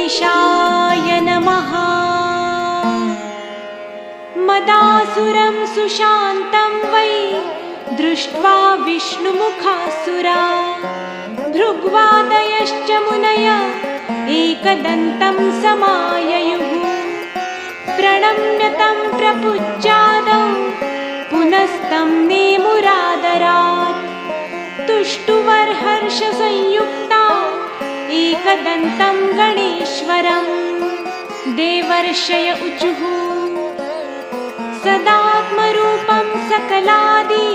गणेशाय नमः। मदासुरं सुशान्तं वै दृष्ट्वा विष्णुमुखासुरा भृग्वादयश्च मुनय एकदन्तं समाययुः। प्रणम्य तं प्रपुज्यादौ पुनस्तं नेमुरादरात्। तुष्टुवर्हर्षसंयुक्ता एकदन्तं गणेश्वरं देवर्षय ऊचुः। सदात्मरूपं सकलादि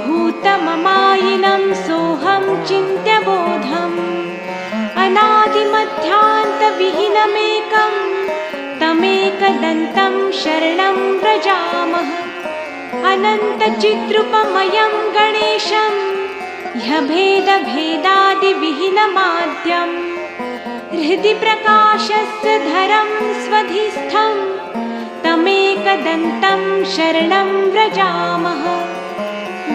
भूतममायिनं सोऽहं चिन्त्यबोधम्। अनादिमध्यान्तविहीनमेकं तमेकदन्तं शरणं व्रजामः। अनन्तचिद्रूपमयं गणेशं ह्यभेदभेदादिविहीनमाद्यं हृदि प्रकाशस्य धरं स्वधिस्थं तमेकदन्तं शरणं व्रजामः।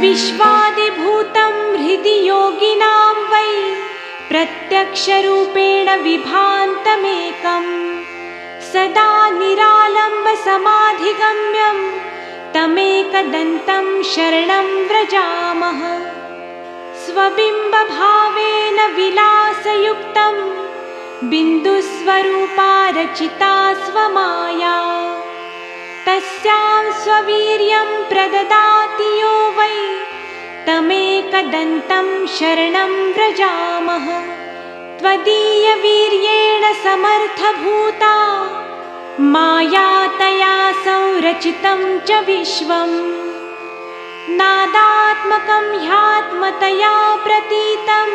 विश्वादिभूतं हृदि योगिनां वै प्रत्यक्षरूपेण विभान्तमेकं सदा निरालम्बसमाधिगम्यं तमेकदन्तं शरणं व्रजामः। स्वबिम्बभावेन विलासयुक्तं बिन्दुस्वरूपा रचिता स्वमाया तस्यां स्ववीर्यं प्रददाति यो वै तमेकदन्तं शरणं व्रजामः। त्वदीयवीर्येण समर्थभूता माया तया संरचितं च विश्वं नादात्मकं ह्यात्मतया प्रतीतं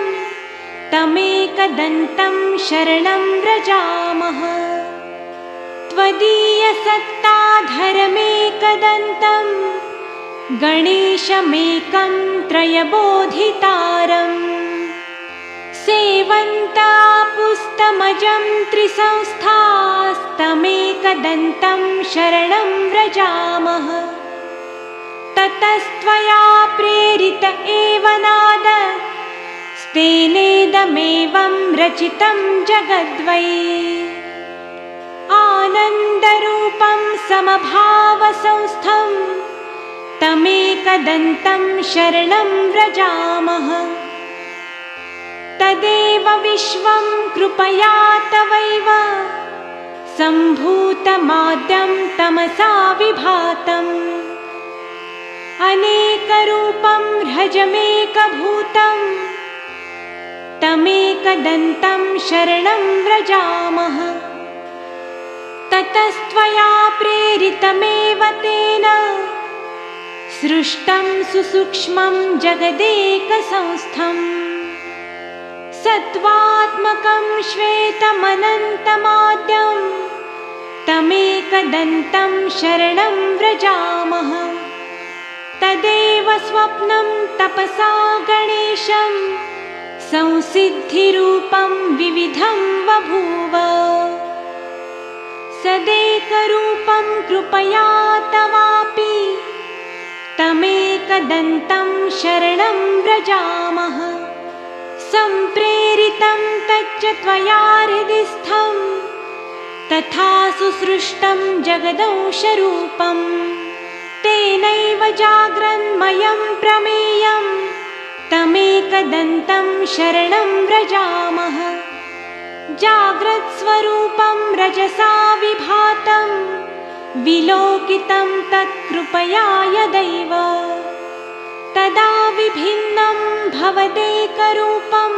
तमेकदन्तं शरणं व्रजामः। त्वदीयसत्ताधरमेकदन्तं गणेशमेकं त्रयबोधितारम् सेवन्तापुस्तमजं त्रिसंस्थास्तमेकदन्तं शरणं व्रजामः। ततस्त्वया प्रेरित एव नादस्तेनेदमेवं रचितं जगद्वै आनन्दरूपं समभावसंस्थं तमेकदन्तं शरणं व्रजामः। तदेव विश्वं कृपया तवैव सम्भूतमाद्यं तमसा विभातम् अनेकरूपं ह्रजमेकभूतं तमेकदन्तं शरणं व्रजामः। ततस्त्वया प्रेरितमेव तेन सृष्टं सुसूक्ष्मं जगदेकसंस्थं सत्त्वात्मकं श्वेतमनन्तमाद्यं तमेकदन्तं शरणं व्रजामः। तदेव स्वप्नं तपसा गणेशं संसिद्धिरूपं विविधं बभूव सदेकरूपं कृपया तवापि तमेकदन्तं शरणं व्रजामः। सम्प्रेरितं तच्च त्वया हृदिस्थं तथा सुसृष्टं जगदंशरूपं तेनैव जाग्रन्मयं प्रमेयं तमेकदन्तं शरणं व्रजामः। जाग्रत्स्वरूपं रजसा विभातं विलोकितं तत्कृपया यदैव तदा विभिन्नं भवदेकरूपं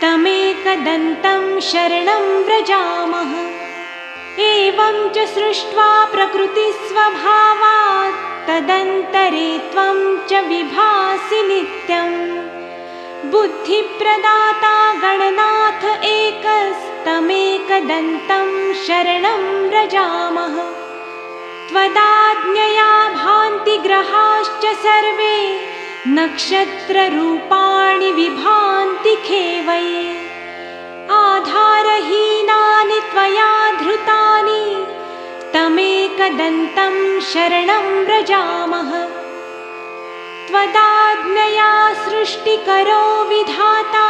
तमेकदन्तं शरणं व्रजामः। एवं च सृष्ट्वा प्रकृतिस्वभावात् तदन्तरे त्वं च विभासि नित्यं बुद्धिप्रदाता गणनाथ एकस्तमेकदन्तं शरणं व्रजामः। त्वदाज्ञया भान्ति ग्रहाश्च सर्वे नक्षत्ररूपाणि विभान्ति खेवै आधारहीनानि त्वया धृतानि तमेकदन्तं शरणं व्रजामः। त्वदाज्ञया सृष्टिकरो विधाता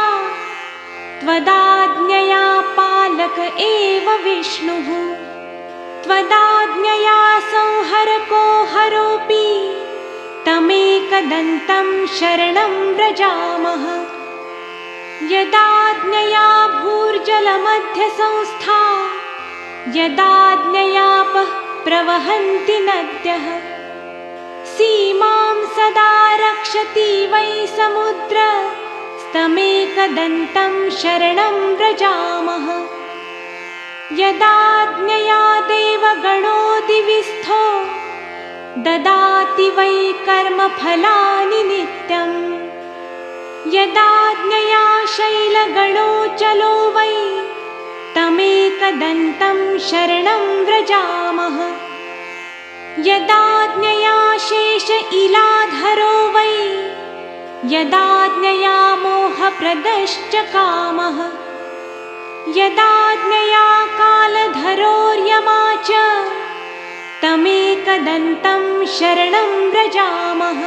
त्वदाज्ञया पालको बालक एव विष्णुः त्वदाज्ञया संहरको हरोऽपि तमेकदन्तं शरणं व्रजामः। यदाज्ञया भूर्जलमध्यसंस्था यदाज्ञयापः प्रवहन्ति नद्यः सीमां सदा रक्षति वै समुद्रस्तमेकदन्तं शरणं व्रजामः। यदाज्ञया देवगणो दिविस्थो ददाति वै कर्मफलानि नित्यम् यदाज्ञया शैलगणो चलो वै तमेकदन्तं शरणं व्रजामः। यदाज्ञया शेष इलाधरो वै यदाज्ञया मोहप्रदश्च कामः यदाज्ञया कालधरोर्यमा च तमेकदन्तं शरणं व्रजामः।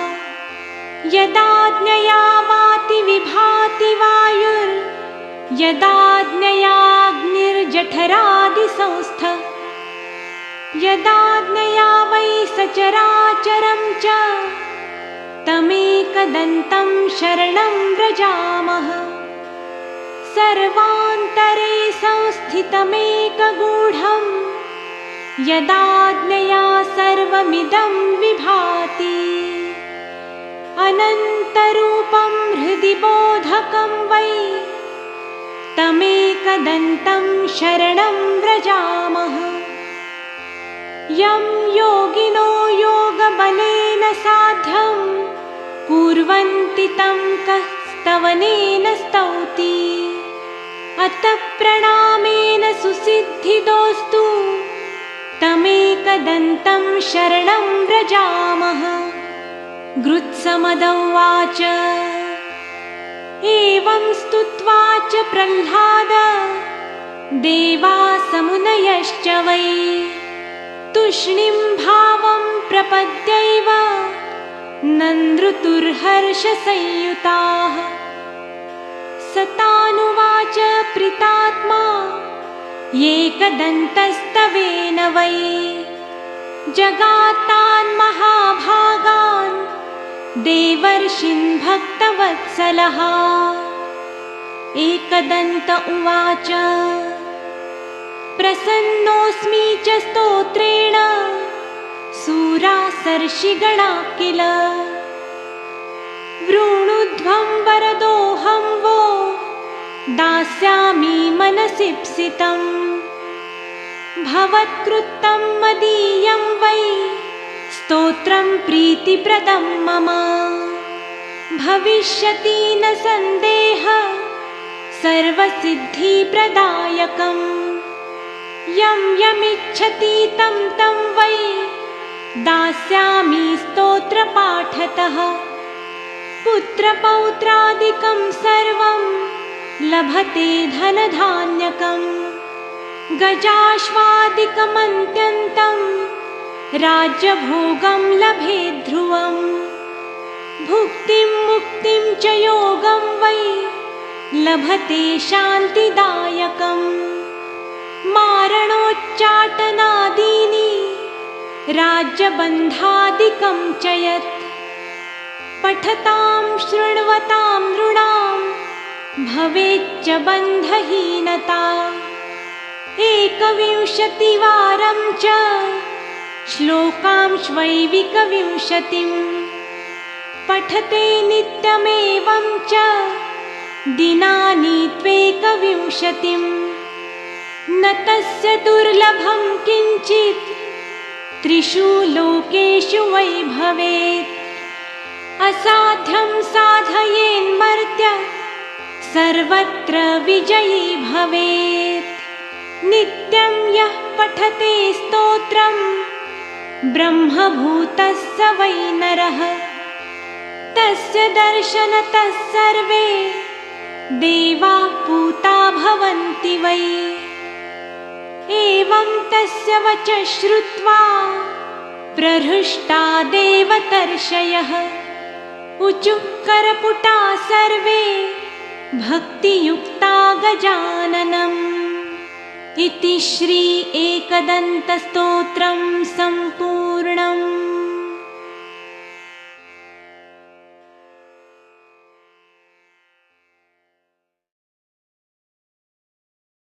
यदाज्ञया वाति विभाति वायुर्यदाज्ञयाग्निर्जठरादिसंस्थ यदाज्ञया वै सचराचरं च तमेकदन्तं शरणं व्रजामः। सर्वान्तरे संस्थितमेकगूढं यदाज्ञया सर्वमिदं विभाति अनन्तरूपं हृदि बोधकं वै तमेकदन्तं शरणं व्रजामः। यं योगिनो योगबलेन साध्यं कुर्वन्ति तं कः स्तवनेन स्तौति अतः प्रणामेन सुसिद्धिदोस्तु तमेकदन्तं शरणं व्रजामः। गृत्समदौवाच एवं स्तुत्वा च प्रह्लाद देवासमुनयश्च वै तूष्णीं भावं प्रपद्यैव नन्दृतुर्हर्षसंयुताः। सतानुवाच प्रीतात्मा एकदन्तस्तवेन वै जगात्तान् महाभागान् देवर्षीन् भक्तवत्सलः। एकदन्त उवाच प्रसन्नोऽस्मि च स्तोत्रेण सूरासर्षिगणा किल वृणुध्वं वरदोऽहं वो दास्यामि मनसीप्सितं भवत्कृतं मदीयं वै स्तोत्रं प्रीतिप्रदं मम भविष्यति न सन्देहः सर्वसिद्धिप्रदायकम् यं यमिच्छति तं तं वै दास्यामि स्तोत्रपाठतः पुत्रपौत्रादिकं सर्वं लभते धनधान्यकं गजाश्वादिकमन्त्यन्तं राज्यभोगं लभे ध्रुवम् भुक्तिं मुक्तिं च योगं वै लभते शान्तिदायकम् मारणोच्चाटनादीनि राज्यबन्धादिकं च यत् पठतां शृण्वतां नृणां भवेच्च बन्धहीनता 21वारं च श्लोकांश्वैविकविंशतिं पठते नित्यमेवं च दिनानि त्वेकविंशतिं न तस्य दुर्लभं किञ्चित् त्रिषु लोकेषु वै भवेत् असाध्यं साधयेन्मर्त्य सर्वत्र विजयी भवेत् नित्यं यः पठते स्तोत्रं ब्रह्मभूतस्य वै नरः तस्य दर्शनतः सर्वे देवाः पूता भवन्ति वै एवं तस्य वचः श्रुत्वा प्रहृष्टा देवतर्षयः ऊचुः करपुटा सर्वे भक्तियुक्ता गजाननम् इति श्री एकदन्तस्तोत्रं सम्पूर्णम्।